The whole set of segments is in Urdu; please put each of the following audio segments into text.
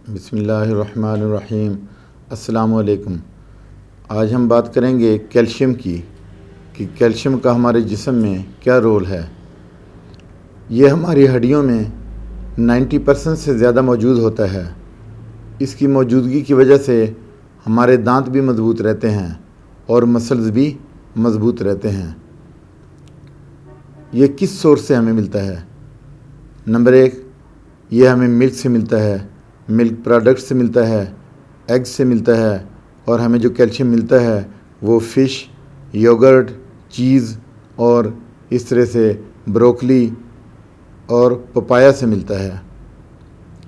بسم اللہ الرحمن الرحیم۔ السلام علیکم۔ آج ہم بات کریں گے کیلشیم کی کہ کیلشیم کا ہمارے جسم میں کیا رول ہے۔ یہ ہماری ہڈیوں میں 90% سے زیادہ موجود ہوتا ہے۔ اس کی موجودگی کی وجہ سے ہمارے دانت بھی مضبوط رہتے ہیں اور مسلز بھی مضبوط رہتے ہیں۔ یہ کس سورس سے ہمیں ملتا ہے؟ نمبر 1، یہ ہمیں ملک سے ملتا ہے، ملک پروڈکٹ سے ملتا ہے، ایگ سے ملتا ہے، اور ہمیں جو کیلشیم ملتا ہے وہ فش، یوگرٹ، چیز اور اس طرح سے بروکلی اور پپایا سے ملتا ہے۔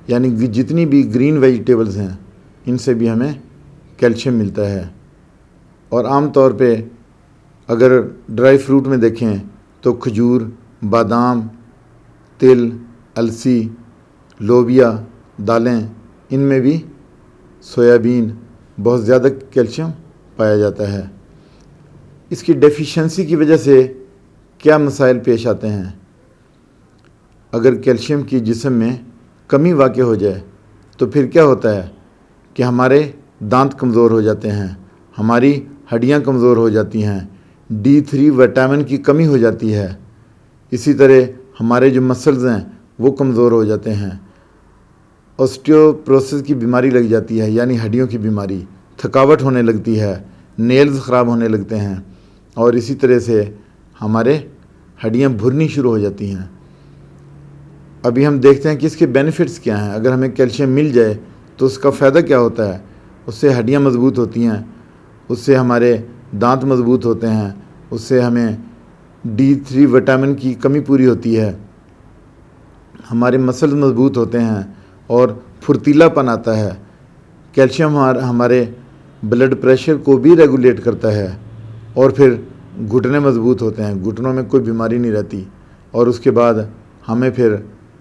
یعنی جتنی بھی گرین ویجیٹیبلز ہیں ان سے بھی ہمیں کیلشیم ملتا ہے۔ اور عام طور پہ اگر ڈرائی فروٹ میں دیکھیں تو کھجور، بادام، تل، السی، لوبیا، دالیں، ان میں بھی سویابین بہت زیادہ کیلشیم پایا جاتا ہے۔ اس کی ڈیفیشنسی کی وجہ سے کیا مسائل پیش آتے ہیں؟ اگر کیلشیم کی جسم میں کمی واقع ہو جائے تو پھر کیا ہوتا ہے کہ ہمارے دانت کمزور ہو جاتے ہیں، ہماری ہڈیاں کمزور ہو جاتی ہیں، D3 وٹامن کی کمی ہو جاتی ہے۔ اسی طرح ہمارے جو مسلز ہیں وہ کمزور ہو جاتے ہیں، آسٹیوپروسس کی بیماری لگ جاتی ہے، یعنی ہڈیوں کی بیماری، تھکاوٹ ہونے لگتی ہے، نیلز خراب ہونے لگتے ہیں، اور اسی طرح سے ہمارے ہڈیاں بھرنی شروع ہو جاتی ہیں۔ ابھی ہم دیکھتے ہیں کہ اس کے بینیفٹس کیا ہیں۔ اگر ہمیں کیلشیم مل جائے تو اس کا فائدہ کیا ہوتا ہے؟ اس سے ہڈیاں مضبوط ہوتی ہیں، اس سے ہمارے دانت مضبوط ہوتے ہیں، اس سے ہمیں D3 وٹامن کی کمی پوری ہوتی ہے، ہمارے مسلز مضبوط ہوتے ہیں اور پھرتیلا پن آتا ہے۔ کیلشیم ہمارے بلڈ پریشر کو بھی ریگولیٹ کرتا ہے، اور پھر گھٹنے مضبوط ہوتے ہیں، گھٹنوں میں کوئی بیماری نہیں رہتی، اور اس کے بعد ہمیں پھر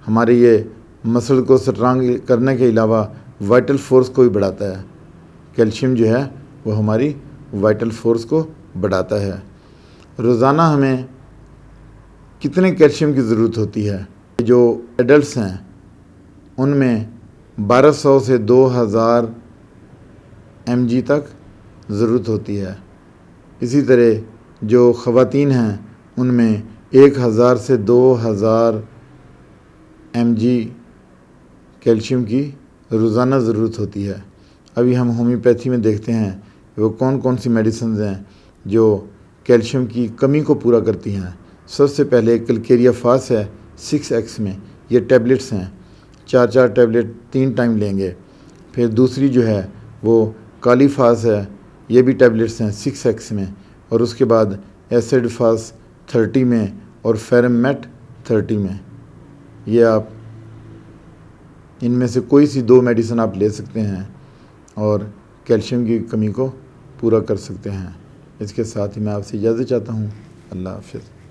ہمارے یہ مسل کو سٹرانگ کرنے کے علاوہ وائٹل فورس کو بھی بڑھاتا ہے۔ کیلشیم جو ہے وہ ہماری وائٹل فورس کو بڑھاتا ہے۔ روزانہ ہمیں کتنے کیلشیم کی ضرورت ہوتی ہے؟ جو ایڈلٹس ہیں ان میں 1200 سے 2000 mg تک ضرورت ہوتی ہے۔ اسی طرح جو خواتین ہیں ان میں 1000 سے 2000 mg کیلشیم کی روزانہ ضرورت ہوتی ہے۔ ابھی ہم ہومیوپیتھی میں دیکھتے ہیں وہ کون کون سی میڈیسنز ہیں جو کیلشیم کی کمی کو پورا کرتی ہیں۔ سب سے پہلے کلکیریا فاس ہے 6x میں، یہ ٹیبلٹس ہیں، 4 ٹیبلٹ 3 ٹائم لیں گے۔ پھر دوسری جو ہے وہ کالی فاس ہے، یہ بھی ٹیبلٹس ہیں 6x میں، اور اس کے بعد ایسڈ فاس 30 میں اور فیرم میٹ 30 میں۔ یہ آپ ان میں سے کوئی سی 2 میڈیسن آپ لے سکتے ہیں اور کیلشیم کی کمی کو پورا کر سکتے ہیں۔ اس کے ساتھ ہی میں آپ سے اجازت چاہتا ہوں۔ اللہ حافظ۔